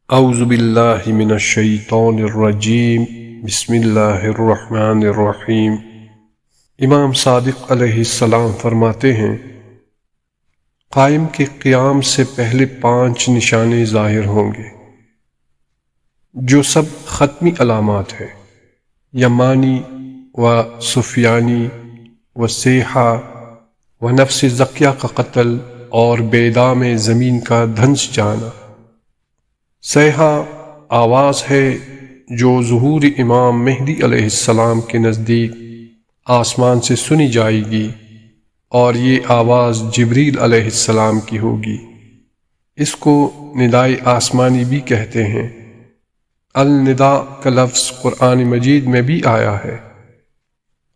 اعوذ باللہ من الشیطان الرجیم بسم اللہ الرحمن الرحیم۔ امام صادق علیہ السلام فرماتے ہیں، قائم کے قیام سے پہلے 5 نشانے ظاہر ہوں گے جو سب ختمی علامات ہیں، یمانی و سفیانی و سیحہ و نفس زکیہ کا قتل اور بیدام زمین کا دھنس جانا۔ سیحہ آواز ہے جو ظہور امام مہدی علیہ السلام کے نزدیک آسمان سے سنی جائے گی، اور یہ آواز جبریل علیہ السلام کی ہوگی۔ اس کو ندائے آسمانی بھی کہتے ہیں۔ النداء کا لفظ قرآن مجید میں بھی آیا ہے۔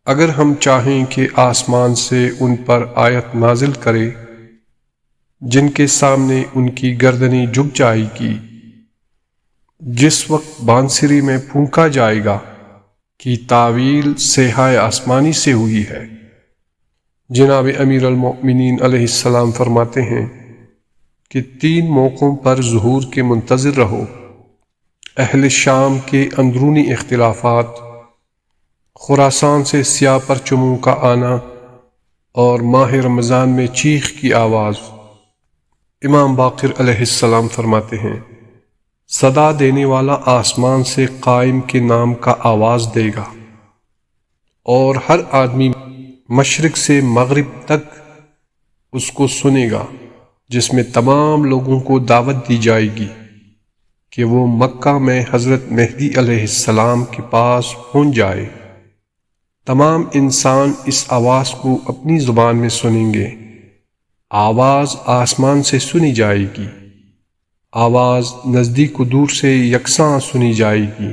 اگر ہم چاہیں کہ آسمان سے ان پر آیت نازل کرے جن کے سامنے ان کی گردنیں جھک جائے گی، جس وقت بانسری میں پھونکا جائے گا، کی تعویل سیحہ آسمانی سے ہوئی ہے۔ جناب امیر المؤمنین علیہ السلام فرماتے ہیں کہ 3 موقعوں پر ظہور کے منتظر رہو: اہل شام کے اندرونی اختلافات، خراسان سے سیاہ پرچموں کا آنا، اور ماہ رمضان میں چیخ کی آواز۔ امام باقر علیہ السلام فرماتے ہیں، صدا دینے والا آسمان سے قائم کے نام کا آواز دے گا، اور ہر آدمی مشرق سے مغرب تک اس کو سنے گا، جس میں تمام لوگوں کو دعوت دی جائے گی کہ وہ مکہ میں حضرت مہدی علیہ السلام کے پاس پہنچ جائے۔ تمام انسان اس آواز کو اپنی زبان میں سنیں گے۔ آواز آسمان سے سنی جائے گی، آواز نزدیک و دور سے یکساں سنی جائے گی۔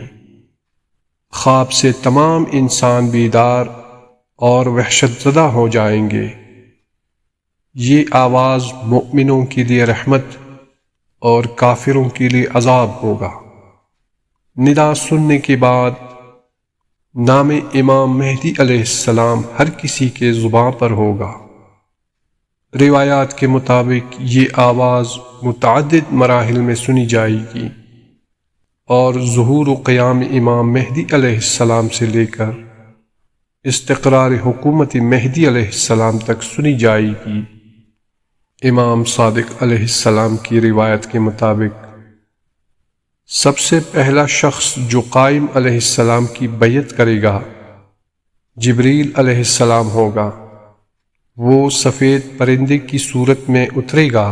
خواب سے تمام انسان بیدار اور وحشت زدہ ہو جائیں گے۔ یہ آواز مؤمنوں کے لیے رحمت اور کافروں کے لیے عذاب ہوگا۔ ندا سننے کے بعد نام امام مہدی علیہ السلام ہر کسی کے زبان پر ہوگا۔ روایات کے مطابق یہ آواز متعدد مراحل میں سنی جائے گی، اور ظہور و قیام امام مہدی علیہ السلام سے لے کر استقرار حکومت مہدی علیہ السلام تک سنی جائے گی۔ امام صادق علیہ السلام کی روایت کے مطابق سب سے پہلا شخص جو قائم علیہ السلام کی بیعت کرے گا جبریل علیہ السلام ہوگا۔ وہ سفید پرندے کی صورت میں اترے گا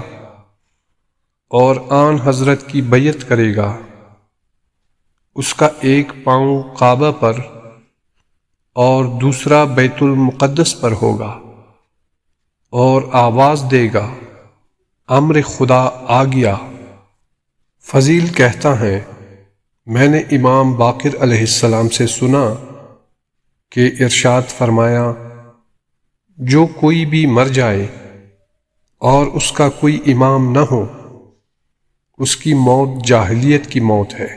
اور آن حضرت کی بیعت کرے گا۔ اس کا ایک پاؤں کعبہ پر اور دوسرا بیت المقدس پر ہوگا، اور آواز دے گا، امر خدا آ گیا۔ فضیل کہتا ہے، میں نے امام باقر علیہ السلام سے سنا کہ ارشاد فرمایا، جو کوئی بھی مر جائے اور اس کا کوئی امام نہ ہو، اس کی موت جاہلیت کی موت ہے،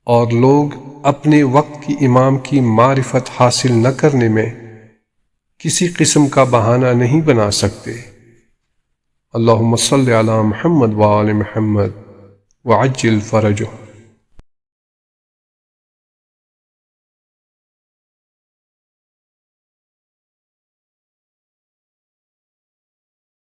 اور لوگ اپنے وقت کی امام کی معرفت حاصل نہ کرنے میں کسی قسم کا بہانہ نہیں بنا سکتے۔ اللہم صلی علی محمد وآل محمد وعجل فرجہ۔